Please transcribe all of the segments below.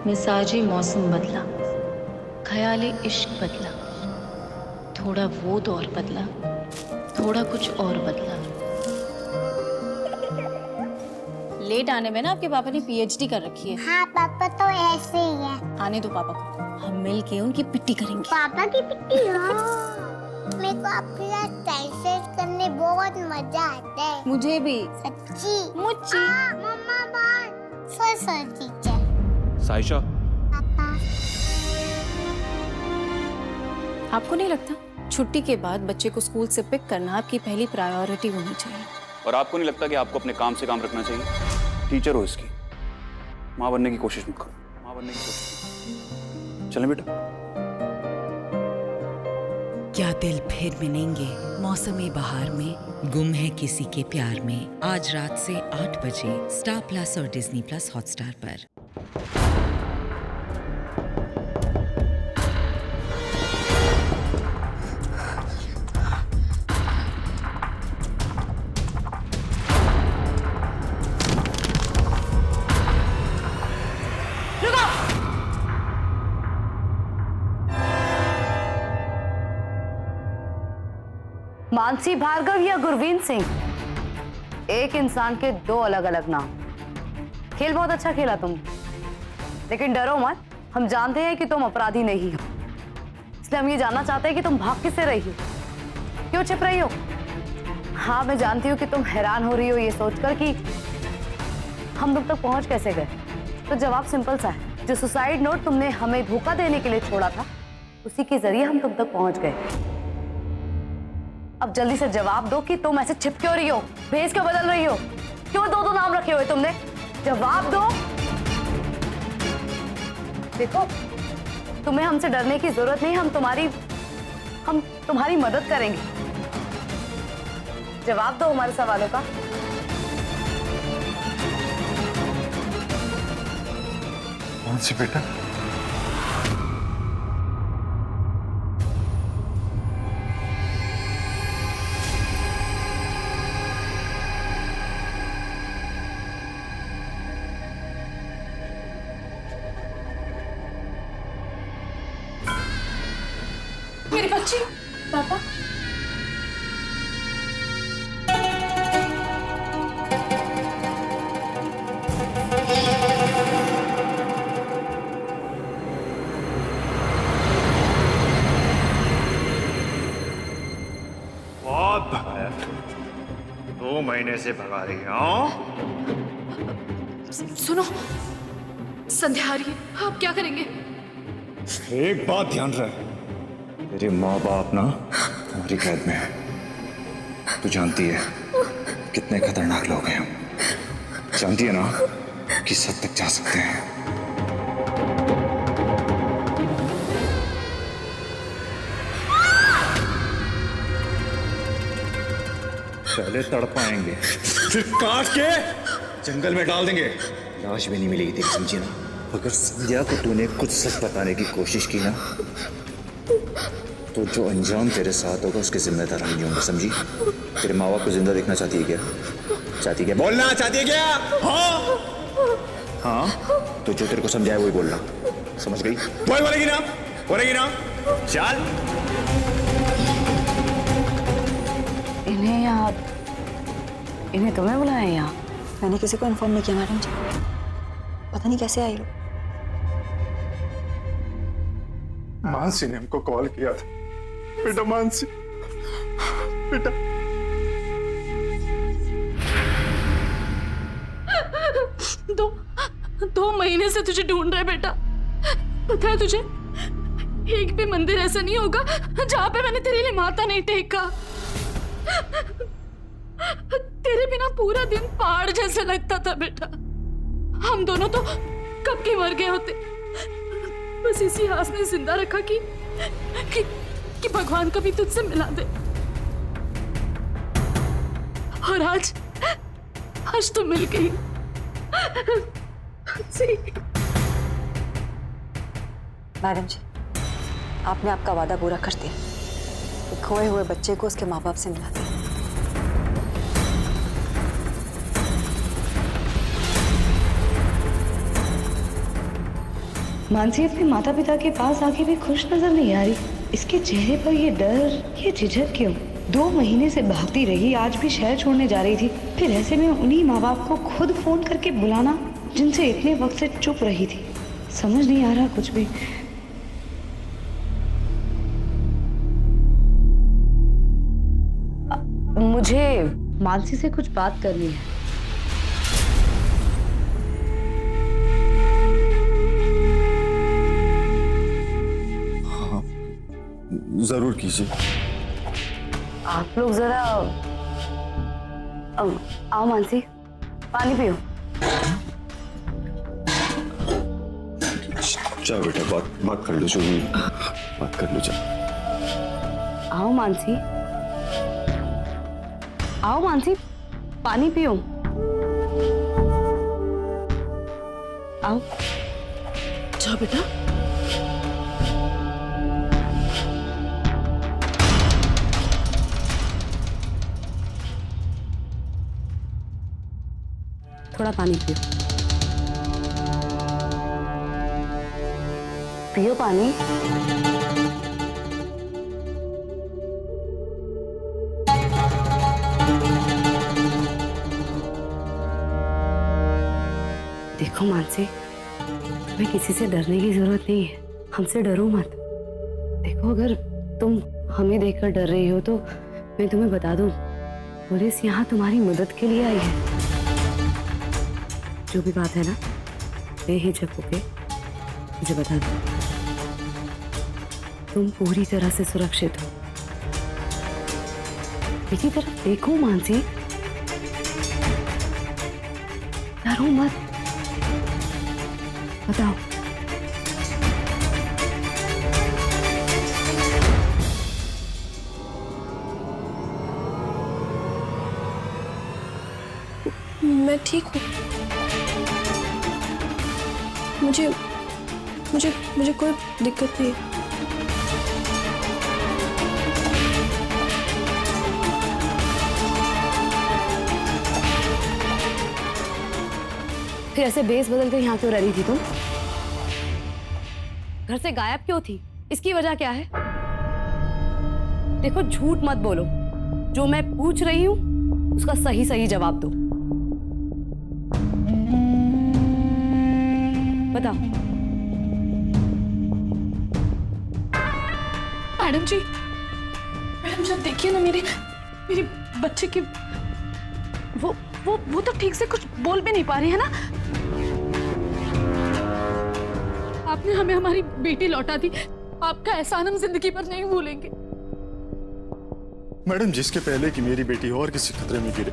मिजाजी मौसम बदला, ख्याली इश्क बदला, थोड़ा वो दौर बदला, थोड़ा कुछ और बदला। लेट आने में ना आपके पापा ने पीएचडी कर रखी है। हाँ पापा तो ऐसे ही है। आने दो पापा को, हम मिल के उनकी पिट्टी करेंगे। पापा की पिट्टी? मेरे को आपके साथ एक्सरसाइज करने बहुत मजा आता है। मुझे भी। सच्ची? मुच्ची। मम्मा बात। Sir teacher. साइशा, पापा। आपको नहीं लगता छुट्टी के बाद बच्चे को स्कूल से पिक करना आपकी पहली प्रायोरिटी होनी चाहिए? और आपको नहीं लगता कि आपको अपने काम से काम रखना चाहिए? टीचर हो इसकी, माँ बनने की कोशिश मत करो। माँ बनने की कोशिश। चलें बेटा। क्या दिल फिर मिलेंगे मौसमी बहार में, गुम है किसी के प्यार में। आज रात से 8 बजे स्टार प्लस और डिज्नी प्लस हॉटस्टार पर। मानसी भार्गव या गुरवीन सिंह, एक इंसान के दो अलग अलग नाम। खेल बहुत अच्छा खेला तुम, लेकिन डरो मत, हम जानते हैं कि तुम अपराधी नहीं हो। इसलिए हम ये जानना चाहते हैं कि तुम भाग किससे रही हो, क्यों छिप रही हो। हाँ, मैं जानती हूँ कि तुम हैरान हो रही हो ये सोचकर कि हम तुम तक पहुंच कैसे गए। तो जवाब सिंपल सा है, जो सुसाइड नोट तुमने हमें धोखा देने के लिए छोड़ा था, उसी के जरिए हम तुम तक पहुंच गए। अब जल्दी से जवाब दो कि तुम ऐसे छिप क्यों रही हो, भेस क्यों बदल रही हो, क्यों दो दो नाम रखे हुए तुमने। जवाब दो। देखो, तुम्हें हमसे डरने की जरूरत नहीं, हम तुम्हारी मदद करेंगे। जवाब दो हमारे सवालों का। कौन सी बेटा? मेरी बच्ची। पापा। बहुत भगाया, 2 महीने से भगा रही हूँ। सुनो, संध्या आ रही है, आप क्या करेंगे? एक बात ध्यान रहे, तेरे माँ बाप ना हमारी कैद में है। तू जानती है कितने खतरनाक लोग हैं हम। जानती है ना किस हद तक जा सकते हैं। पहले तड़पाएंगे, फिर काट के जंगल में डाल देंगे। लाश भी नहीं मिलेगी तेरी, समझी ना। अगर संध्या को तूने कुछ सच बताने की कोशिश की ना, तो जो अंजाम तेरे साथ होगा उसके जिम्मेदार हम नहीं होंगे, समझी। तेरे माँ बाप को जिंदा देखना चाहती है क्या? चाहती है क्या? बोलना चाहती है क्या? हाँ हाँ, तो जो तेरे को समझाए वही बोलना, समझ गई? बोलेगी ना? बोलेगी ना? चल। इन्हें तुम्हें बुलाया यहाँ? मैंने किसी को इन्फॉर्म नहीं किया मैडम जी, पता नहीं कैसे आई लोग। मानसी ने हमको कॉल किया था। बेटा मानसी, बेटा। दो महीने से तुझे ढूंढ रहे बेटा। पता है तुझे, एक भी मंदिर ऐसा नहीं होगा जहां पे मैंने तेरे लिए माथा नहीं टेका। तेरे बिना पूरा दिन पहाड़ जैसा लगता था बेटा। हम दोनों तो कब के मर गए होते। बस इसी आस ने जिंदा रखा कि भगवान कभी तुझसे मिला दे। और आज तो मिल गई। मैडम जी, आपने आपका वादा पूरा कर दिया, एक खोए हुए बच्चे को उसके माँ बाप से मिला दिया। मानसी अपने माता पिता के पास आके भी खुश नजर नहीं आ रही। इसके चेहरे पर ये डर, ये झिझक क्यों? 2 महीने से भागती रही, आज भी शहर छोड़ने जा रही थी। फिर ऐसे में उन्हीं माँ बाप को खुद फोन करके बुलाना जिनसे इतने वक्त से चुप रही थी। समझ नहीं आ रहा कुछ भी। मुझे मानसी से कुछ बात करनी है। हाँ, जरूर कीजिए। आप लोग जरा आओ मानसी, पानी पियो। चल बेटा, बात कर लो, जो भी बात कर लो। चल आओ मानसी, आओ मानसी, पानी पियो। आओ, जा बेटा। थोड़ा पानी पियो। पियो पानी। देखो मानसी, तुम्हें किसी से डरने की जरूरत नहीं है। हमसे डरो मत। देखो, अगर तुम हमें देखकर डर रही हो तो मैं तुम्हें बता दूं, पुलिस यहाँ तुम्हारी मदद के लिए आई है। जो भी बात है ना, बेहिचक होके मुझे बता दो। तुम पूरी तरह से सुरक्षित हो। मेरी तरफ देखो मानसी, डरो मत। बताओ। मैं ठीक हूँ। मुझे मुझे मुझे कोई दिक्कत नहीं है। फिर ऐसे बेस बदल कर यहाँ क्यों रह रही थी तुम? घर से गायब क्यों थी? इसकी वजह क्या है? देखो, झूठ मत बोलो। जो मैं पूछ रही हूँ उसका सही सही जवाब दो। बताओ। मैडम जी, देखिए ना, मेरे बच्चे की वो तो ठीक से कुछ बोल भी नहीं पा रही है ना। आपने हमें हमारी बेटी लौटा दी। आपका एहसान हम जिंदगी पर नहीं भूलेंगे। मैडम, जिसके पहले कि मेरी बेटी और किसी खतरे में गिरे,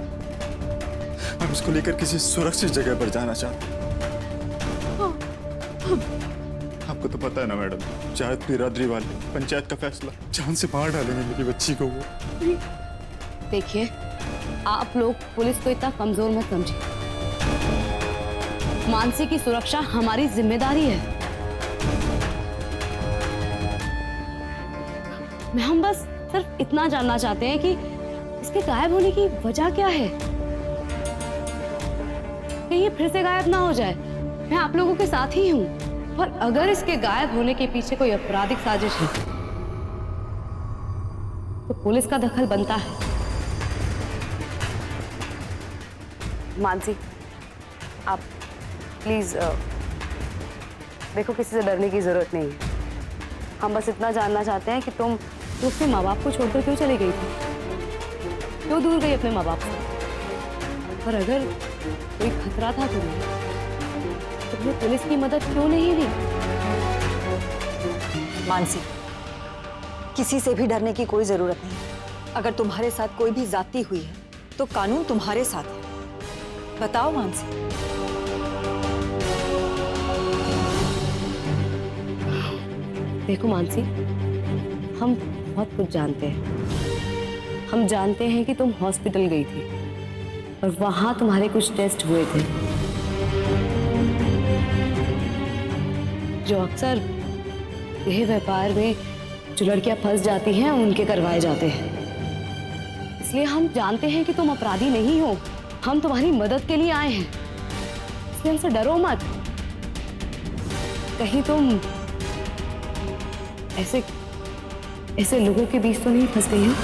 हम उसको लेकर किसी सुरक्षित जगह पर जाना चाहते हैं। आपको तो पता है ना मैडम, जायद बिरादरी वाले पंचायत का फैसला, जान से मार डालेंगे मेरी बच्ची को वो। देखिए, आप लोग पुलिस को इतना कमजोर मत समझिए। मानसी की सुरक्षा हमारी जिम्मेदारी है। हम बस सिर्फ इतना जानना चाहते हैं कि इसके गायब होने की वजह क्या है। कहीं ये फिर से गायब ना हो जाए। मैं आप लोगों के साथ ही हूं, और अगर इसके गायब होने के पीछे कोई आपराधिक साजिश है तो पुलिस का दखल बनता है। मानसी, आप प्लीज देखो, किसी से डरने की जरूरत नहीं है। हम बस इतना जानना चाहते हैं कि तुम अपने माँ बाप को छोड़कर क्यों चली गई थी? क्यों दूर गई अपने माँ बाप से? और अगर कोई खतरा था तुम्हें तो तुमने पुलिस की मदद क्यों नहीं ली? मानसी, किसी से भी डरने की कोई जरूरत नहीं। अगर तुम्हारे साथ कोई भी ज्यादती हुई है तो कानून तुम्हारे साथ है। बताओ मानसी। देखो मानसी, हम बहुत कुछ जानते हैं। हम जानते हैं कि तुम हॉस्पिटल गई थी और वहां तुम्हारे कुछ टेस्ट हुए थे जो अक्सर यह व्यापार में जो लड़कियां फंस जाती हैं उनके करवाए जाते हैं। इसलिए हम जानते हैं कि तुम अपराधी नहीं हो। हम तुम्हारी मदद के लिए आए हैं, इसलिए हमसे डरो मत। कहीं तुम ऐसे लोगों के बीच तो नहीं फंस गई हो?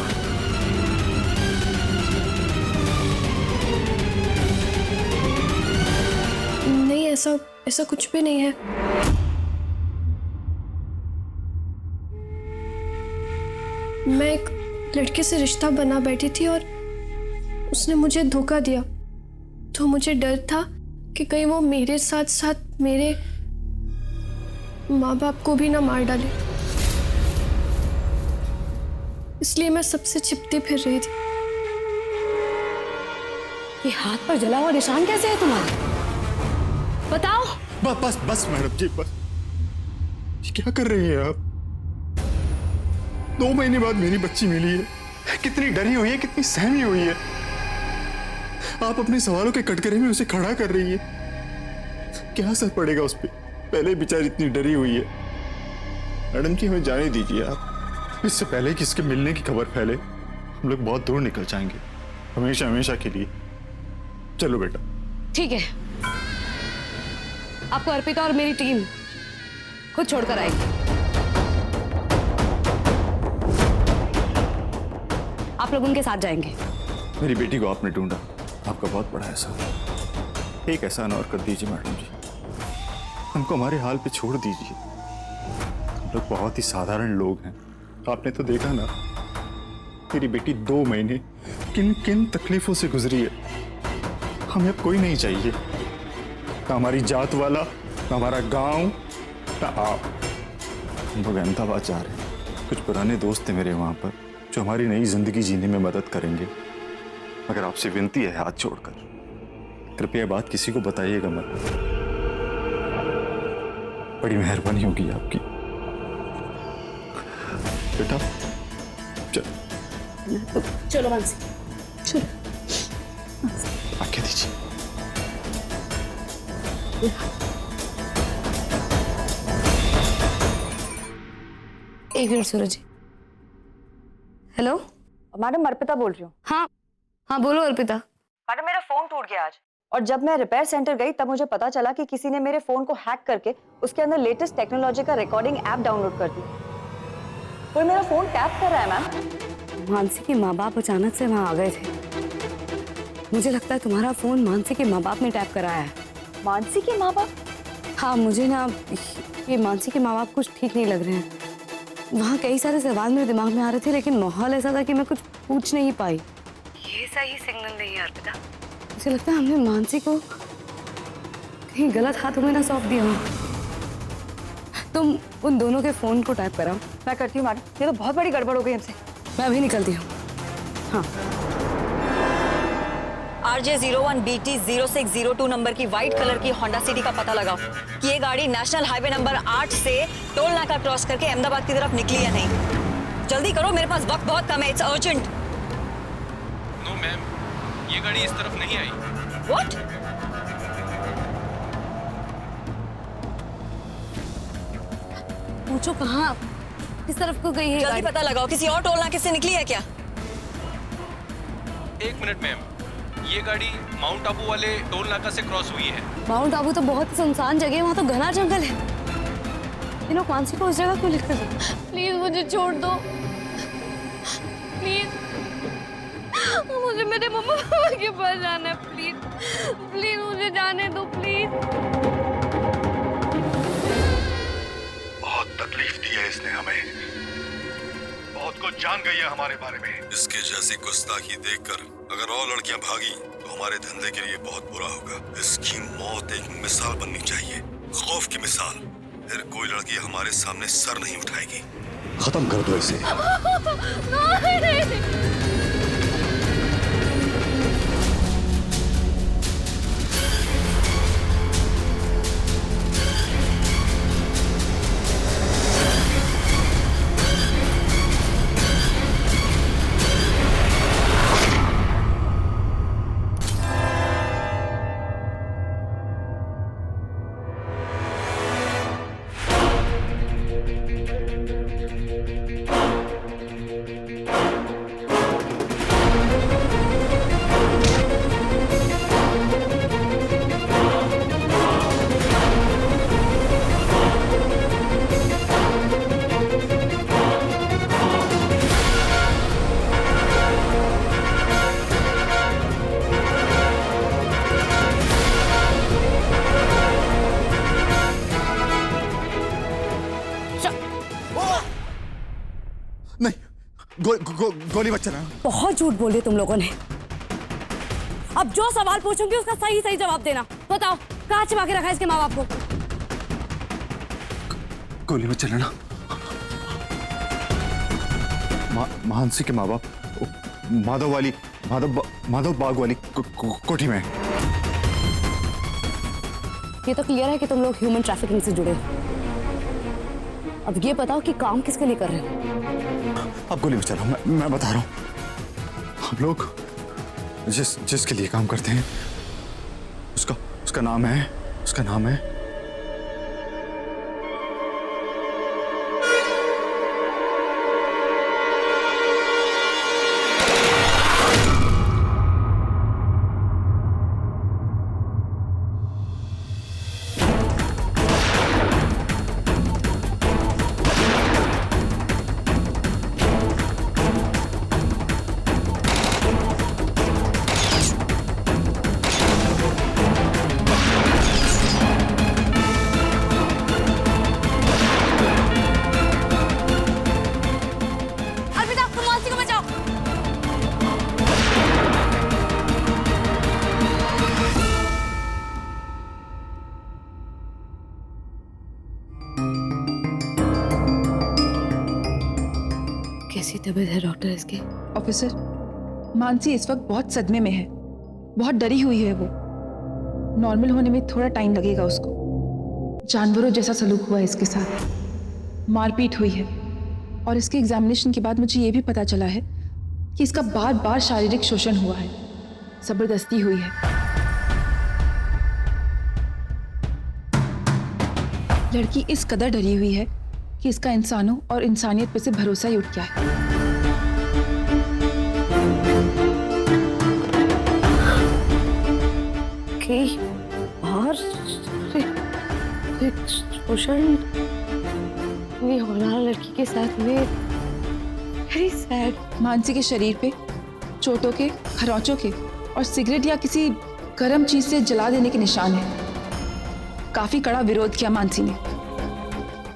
नहीं, ऐसा कुछ भी नहीं है। मैं एक लड़के से रिश्ता बना बैठी थी और उसने मुझे धोखा दिया, तो मुझे डर था कि कहीं वो मेरे साथ साथ मेरे माँ बाप को भी ना मार डाले, इसलिए मैं सबसे छिपती फिर रही थी। ये हाथ पर जला हुआ निशान कैसे है तुम्हारे? बताओ। बस बस मैडम जी, बस। ये क्या कर रही हैं आप? 2 महीने बाद मेरी बच्ची मिली है, कितनी डरी हुई है, कितनी सहमी हुई है। आप अपने सवालों के कटघरे में उसे खड़ा कर रही है। क्या असर पड़ेगा उस पर? पहले बेचारी इतनी डरी हुई है। मैडम जी, हमें जाने दीजिए आप। इससे पहले कि इसके मिलने की खबर फैले, हम लोग बहुत दूर निकल जाएंगे, हमेशा हमेशा के लिए। चलो बेटा। ठीक है, आपको अर्पिता और मेरी टीम खुद छोड़कर आएगी। आप लोग उनके साथ जाएंगे। मेरी बेटी को आपने ढूंढा, आपका बहुत बड़ा एहसान। एक एहसान और कर दीजिए मैडम जी, हमको हमारे हाल पे छोड़ दीजिए। हम लोग बहुत ही साधारण लोग हैं। आपने तो देखा ना, मेरी बेटी 2 महीने किन किन तकलीफों से गुजरी है। हमें अब कोई नहीं चाहिए, ना हमारी जात वाला, ना हमारा गांव, ना आप। हम लोग अहमदाबाद जा रहे हैं। कुछ पुराने दोस्त थे मेरे वहां पर जो हमारी नई जिंदगी जीने में मदद करेंगे। मगर आपसे विनती है हाथ जोड़कर, कृपया बात किसी को बताइएगा मत। बड़ी मेहरबानी होगी आपकी। बेटा चलो। चलो मानसी, चलो। आज्ञा दीजिए। एक मिनट सूरज जी। हेलो मैडम, अर्पिता बोल रही हूँ। हाँ हाँ, बोलो अर्पिता। मैडम, मेरा फोन टूट गया आज, और जब मैं रिपेयर सेंटर गई तब मुझे पता चला कि किसी ने मेरे फोन को हैक करके उसके अंदर लेटेस्ट टेक्नोलॉजी का रिकॉर्डिंग ऐप डाउनलोड कर दी। कोई मेरा फोन टैप कर रहा है मैम। मानसी के माँ बाप अचानक से वहाँ आ गए थे। मुझे लगता है तुम्हारा फोन मानसी के माँ बाप ने टैप कराया है। मानसी के माँ बाप? हाँ, मुझे ना ये मानसी के माँ बाप कुछ ठीक नहीं लग रहे हैं। वहाँ कई सारे सवाल मेरे दिमाग में आ रहे थे, लेकिन माहौल ऐसा था कि मैं कुछ पूछ नहीं पाई। ये सही सिग्नल नहीं है अर्पिता। मुझे लगता है हमने मानसी को कहीं गलत हाथों में ना सौंप दिया हो। तुम उन दोनों के फोन को टैप कराओ। मैं करती हूँ मैडम, ये तो बहुत बड़ी गड़बड़ हो गई हमसे। मैं अभी निकलती हूँ। हाँ। RJ01BT0602 नंबर की व्हाइट कलर की होंडा सिटी का पता लगाओ कि ये गाड़ी नेशनल हाईवे नंबर 8 से टोल नाका क्रॉस करके अहमदाबाद की तरफ निकली या नहीं। जल्दी करो, मेरे पास वक्त बहुत कम है। It's urgent. नो मैम, ये गाड़ी इस तरफ नहीं आई। व्हाट? पूछो कहाँ, किस तरफ को गई है? जल्दी पता लगाओ, किसी और टोल नाके से निकली है क्या? 1 मिनट मैम, ये गाड़ी माउंट आबू वाले टोल नाका से क्रॉस हुई है। माउंट आबू तो बहुत ही सुनसान जगह है, वहाँ तो घना जंगल है। ये लोग मानसी को उस जगह क्यों लिखकर गए? प्लीज मुझे छोड़ दो, प्लीज। मुझे मेरे मम्मा पापा के पास जाना है, प्लीज प्लीज मुझे जाने दो, प्लीज। बहुत तकलीफ दी है इसने हमें, बहुत कुछ जान गई है हमारे बारे में। इसके जैसी गुस्ताखी देखकर अगर और लड़कियां भागी तो हमारे धंधे के लिए बहुत बुरा होगा। इसकी मौत एक मिसाल बननी चाहिए, खौफ की मिसाल। फिर कोई लड़की हमारे सामने सर नहीं उठाएगी। खत्म कर दो इसे। गोली मत चलाना। बहुत झूठ बोले तुम लोगों ने। अब जो सवाल पूछूंगी उसका सही सही जवाब देना। बताओ कहाँ छिपा के रखा है इसके माँ बाप को? गोली मत चलाना। मानसी के माँ बाप माधव बाग वाली कोठी में। ये तो क्लियर है कि तुम लोग ह्यूमन ट्रैफिकिंग से जुड़े हो। अब ये बताओ कि काम किसके लिए कर रहे हो? अब गोली मत चलाओ, मैं बता रहा हूँ। हम लोग जिसके लिए काम करते हैं उसका नाम है कैसी तबीयत है डॉक्टर इसकी? ऑफिसर, मानसी इस वक्त बहुत सदमे में है, बहुत डरी हुई है वो। नॉर्मल होने में थोड़ा टाइम लगेगा उसको। जानवरों जैसा सलूक हुआ है इसके साथ, मारपीट हुई है और इसके एग्जामिनेशन के बाद मुझे ये भी पता चला है कि इसका बार बार शारीरिक शोषण हुआ है, जबरदस्ती हुई है। लड़की इस कदर डरी हुई है कि इसका इंसानों और इंसानियत पे से भरोसा ही उठ गया है। बाहर शोषण होना लड़की के साथ में वेरी सैड। मानसी के शरीर पे चोटों के, खरोंचों के और सिगरेट या किसी गर्म चीज से जला देने के निशान है। काफी कड़ा विरोध किया मानसी ने,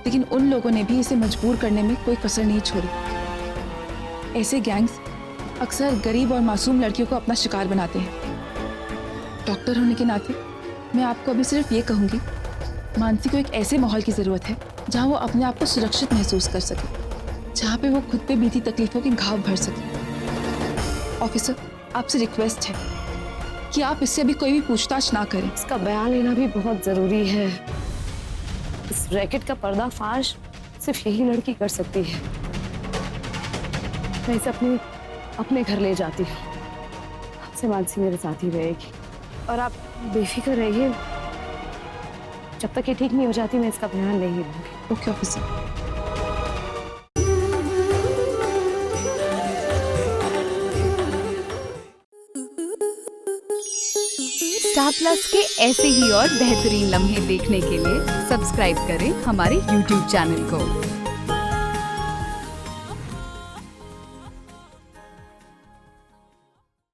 लेकिन उन लोगों ने भी इसे मजबूर करने में कोई कसर नहीं छोड़ी। ऐसे गैंग्स अक्सर गरीब और मासूम लड़कियों को अपना शिकार बनाते हैं। डॉक्टर होने के नाते मैं आपको अभी सिर्फ ये कहूंगी, मानसी को एक ऐसे माहौल की जरूरत है जहां वो अपने आप को सुरक्षित महसूस कर सके, जहां पे वो खुद पे बीती तकलीफों के घाव भर सके। ऑफिसर, आपसे रिक्वेस्ट है कि आप इससे अभी कोई भी पूछताछ ना करें। इसका बयान लेना भी बहुत जरूरी है। इस रैकेट का पर्दाफाश सिर्फ यही लड़की कर सकती है। मैं इसे अपने घर ले जाती हूँ। आपसे मानसी मेरे साथ ही रहेगी और आप बेफिक्र रहिए। जब तक ये ठीक नहीं हो जाती मैं इसका बयान नहीं लूंगी। Okay officer. स्टार प्लस के ऐसे ही और बेहतरीन लम्हे देखने के लिए सब्सक्राइब करें हमारे YouTube चैनल को।